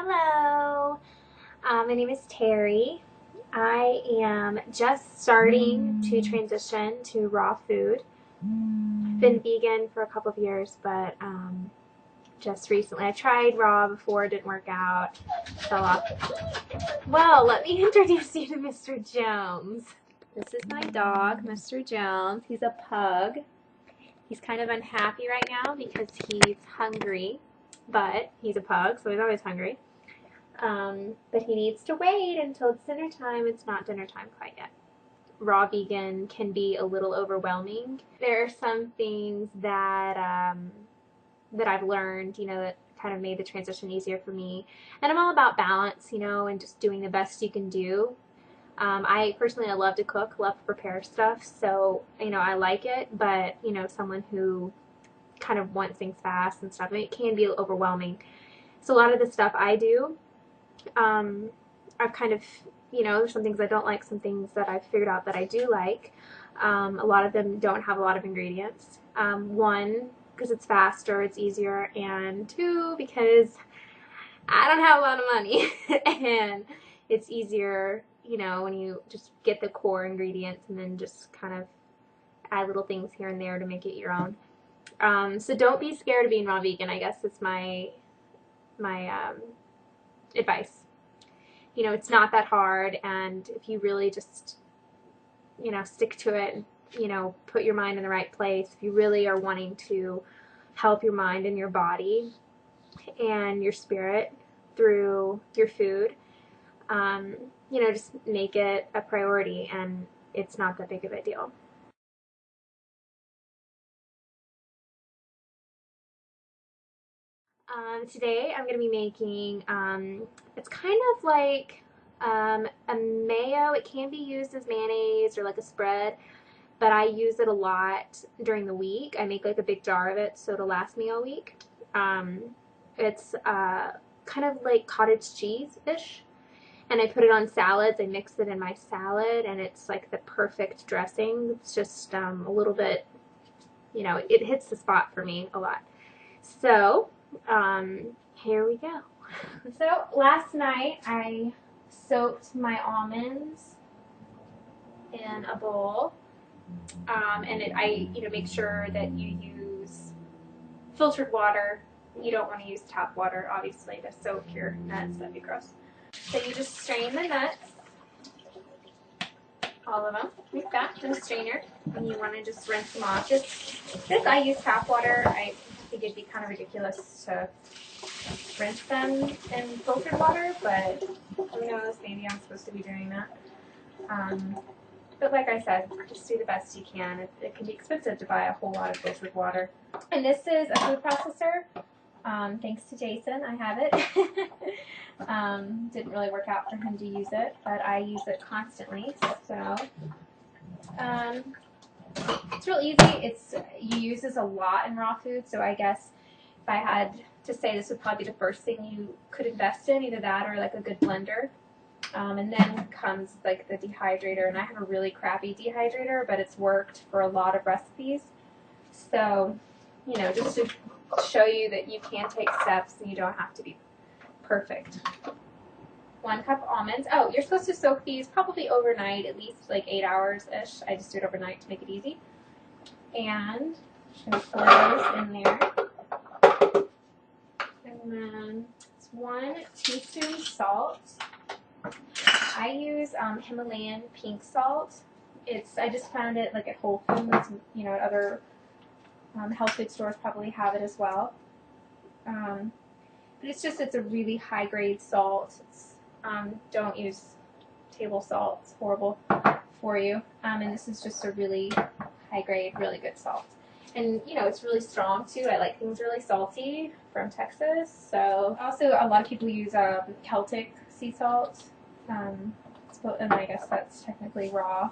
Hello, my name is Terry. I am just starting to transition to raw food. I've been vegan for a couple of years, but just recently I tried raw before, it didn't work out, fell off. Well, let me introduce you to Mr. Jones. This is my dog, Mr. Jones. He's a pug. He's kind of unhappy right now because he's hungry, but he's a pug, so he's always hungry. But he needs to wait until it's dinner time. It's not dinner time quite yet. Raw vegan can be a little overwhelming. There are some things that that I've learned, that kind of made the transition easier for me. And I'm all about balance, and just doing the best you can do. I love to cook, love to prepare stuff, so, I like it, but, someone who kind of wants things fast and stuff, it can be overwhelming. So a lot of the stuff I do, I've kind of, there's some things I don't like, some things that I've figured out that I do like. A lot of them don't have a lot of ingredients. One, because it's faster, it's easier, and two, because I don't have a lot of money, and it's easier, when you just get the core ingredients and then just kind of add little things here and there to make it your own. So don't be scared of being raw vegan, I guess is my advice. It's not that hard, and if you really just, stick to it, put your mind in the right place, if you really are wanting to help your mind and your body and your spirit through your food, just make it a priority, and it's not that big of a deal. Today I'm going to be making, it's kind of like a mayo. It can be used as mayonnaise or like a spread, but I use it a lot during the week. I make like a big jar of it so it'll last me all week. It's kind of like cottage cheese-ish, and I put it on salads. I mix it in my salad, and it's like the perfect dressing. It's just a little bit, it hits the spot for me a lot. So here we go. So last night I soaked my almonds in a bowl, and I make sure that you use filtered water. You don't want to use tap water, obviously, to soak your nuts. That'd be gross. So you just strain the nuts, all of them, like that, in a strainer, and you want to just rinse them off. This I use tap water. I think it'd be kind of ridiculous to rinse them in filtered water, but who knows, maybe I'm supposed to be doing that. But like I said, just do the best you can. It can be expensive to buy a whole lot of filtered water. And this is a food processor. Thanks to Jason, I have it. Didn't really work out for him to use it, but I use it constantly. So it's real easy. You use this a lot in raw food, so I guess if I had to say, this would probably be the first thing you could invest in, either that or like a good blender. And then comes like the dehydrator, and I have a really crappy dehydrator, but it's worked for a lot of recipes. So, just to show you that you can take steps and you don't have to be perfect. 1 cup almonds. Oh, you're supposed to soak these probably overnight, at least like 8 hours-ish. I just do it overnight to make it easy. And I'm going to pour those in there. And then it's 1 teaspoon salt. I use Himalayan pink salt. I just found it like at Whole Foods, at other health food stores probably have it as well. But it's a really high grade salt. Don't use table salt. It's horrible for you. And this is just a really high grade, really good salt. And it's really strong too. I like things really salty from Texas. So also a lot of people use Celtic sea salt. And I guess that's technically raw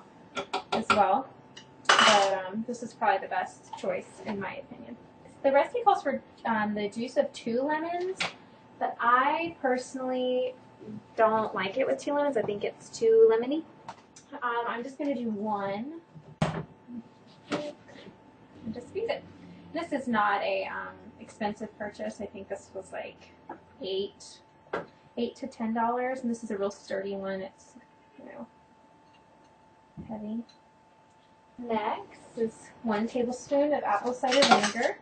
as well. But this is probably the best choice in my opinion. The recipe calls for the juice of 2 lemons, but I personally don't like it with 2 lemons. I think it's too lemony. I'm just going to do 1 and just squeeze it. This is not a expensive purchase. I think this was like $8 $8 to $10, and this is a real sturdy one. It's, you know, heavy. Next is 1 tablespoon of apple cider vinegar.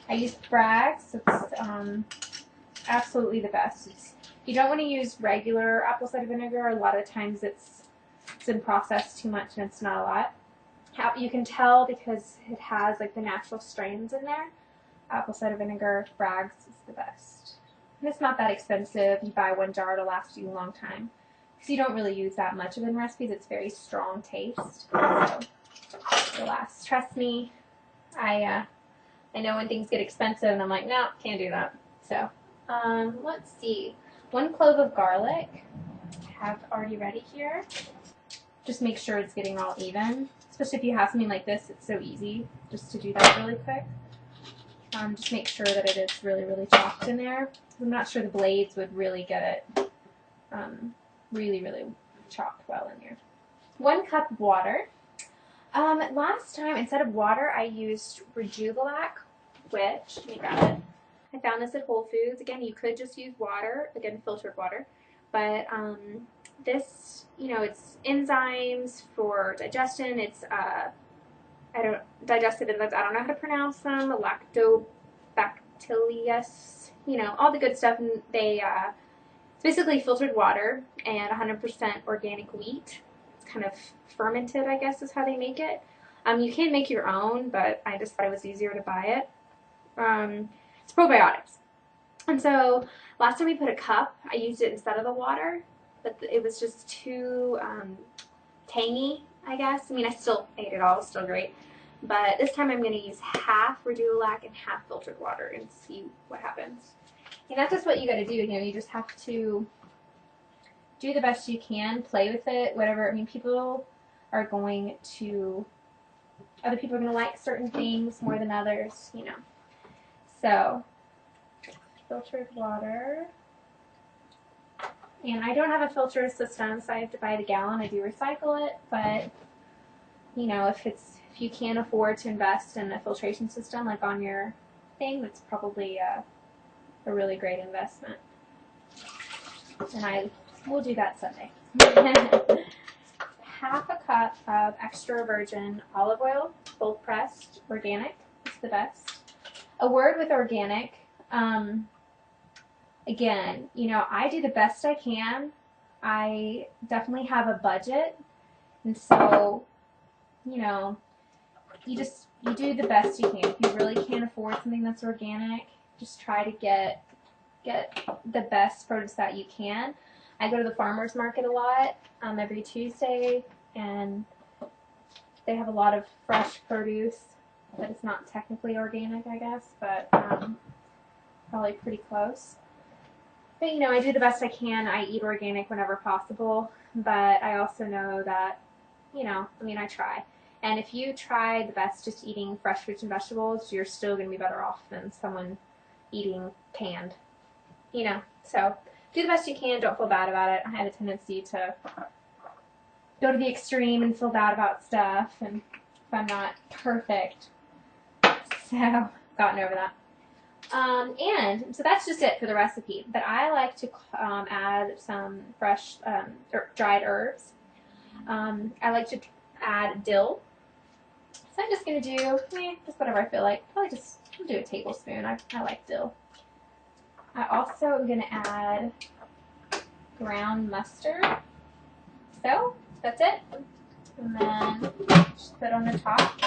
I use Bragg, so it's absolutely the best. You don't want to use regular apple cider vinegar. A lot of times it's been processed too much and it's not a lot. You can tell because it has like the natural strains in there. Apple cider vinegar, Bragg's is the best. And it's not that expensive. You buy 1 jar, it'll last you a long time. Because you don't really use that much of it in recipes. It's very strong taste. So it'll last. Trust me, I know when things get expensive and I'm like, no, can't do that. So, let's see. 1 clove of garlic. I have already ready here. Just make sure it's getting all even. Especially if you have something like this, it's so easy just to do that really quick. Just make sure that it is really, really chopped in there. I'm not sure the blades would really get it really, really chopped well in here. 1 cup of water. Last time, instead of water, I used Rejuvelac, which, let me grab it. I found this at Whole Foods. Again, you could just use water, again, filtered water. But this, you know, it's enzymes for digestion. It's, digestive enzymes, I don't know how to pronounce them, lactobacillus, you know, all the good stuff. And they, it's basically filtered water and 100% organic wheat. It's kind of fermented, I guess is how they make it. You can make your own, but I just thought it was easier to buy it. It's probiotics. And so last time we put a cup, I used it instead of the water, but it was just too tangy, I guess. I mean, I still ate it all, it was still great. But this time I'm going to use half Rejuvelac and half filtered water and see what happens. And that's just what you got to do. You know, you just have to do the best you can, play with it, whatever. I mean, other people are going to like certain things more than others, you know. So, filtered water. And I don't have a filter system, so I have to buy the gallon. I do recycle it, but, you know, if you can't afford to invest in a filtration system, like on your thing, that's probably a really great investment. And I will do that Sunday. Half a cup of extra virgin olive oil, cold pressed, organic, is the best. A word with organic, again, you know, I do the best I can. I definitely have a budget, and so, you know, you do the best you can. If you really can't afford something that's organic, just try to get the best produce that you can. I go to the farmer's market a lot, every Tuesday, and they have a lot of fresh produce, but it's not technically organic, I guess, but probably pretty close. But, you know, I do the best I can. I eat organic whenever possible, but I also know that, you know, I mean, I try. And if you try the best just eating fresh fruits and vegetables, you're still going to be better off than someone eating canned, you know. So do the best you can. Don't feel bad about it. I have a tendency to go to the extreme and feel bad about stuff, and if I'm not perfect. So, gotten over that. And so that's just it for the recipe. But I like to add some fresh dried herbs. I like to add dill. So I'm just going to do just whatever I feel like. Probably just do a tablespoon. I like dill. I also am going to add ground mustard. So that's it. And then just put it on the top.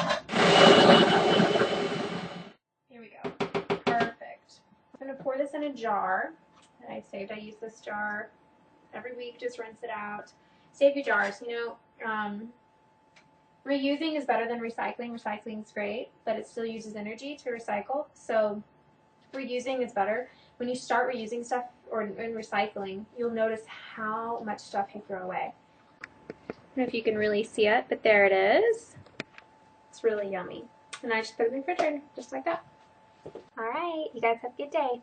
Here we go. Perfect. I'm going to pour this in a jar. And I use this jar every week. Just rinse it out. Save your jars. You know, reusing is better than recycling. Recycling is great, but it still uses energy to recycle. So reusing is better. When you start reusing stuff or in recycling, you'll notice how much stuff you throw away. I don't know if you can really see it, but there it is. It's really yummy. And I just put it in the refrigerator, just like that. All right, you guys have a good day.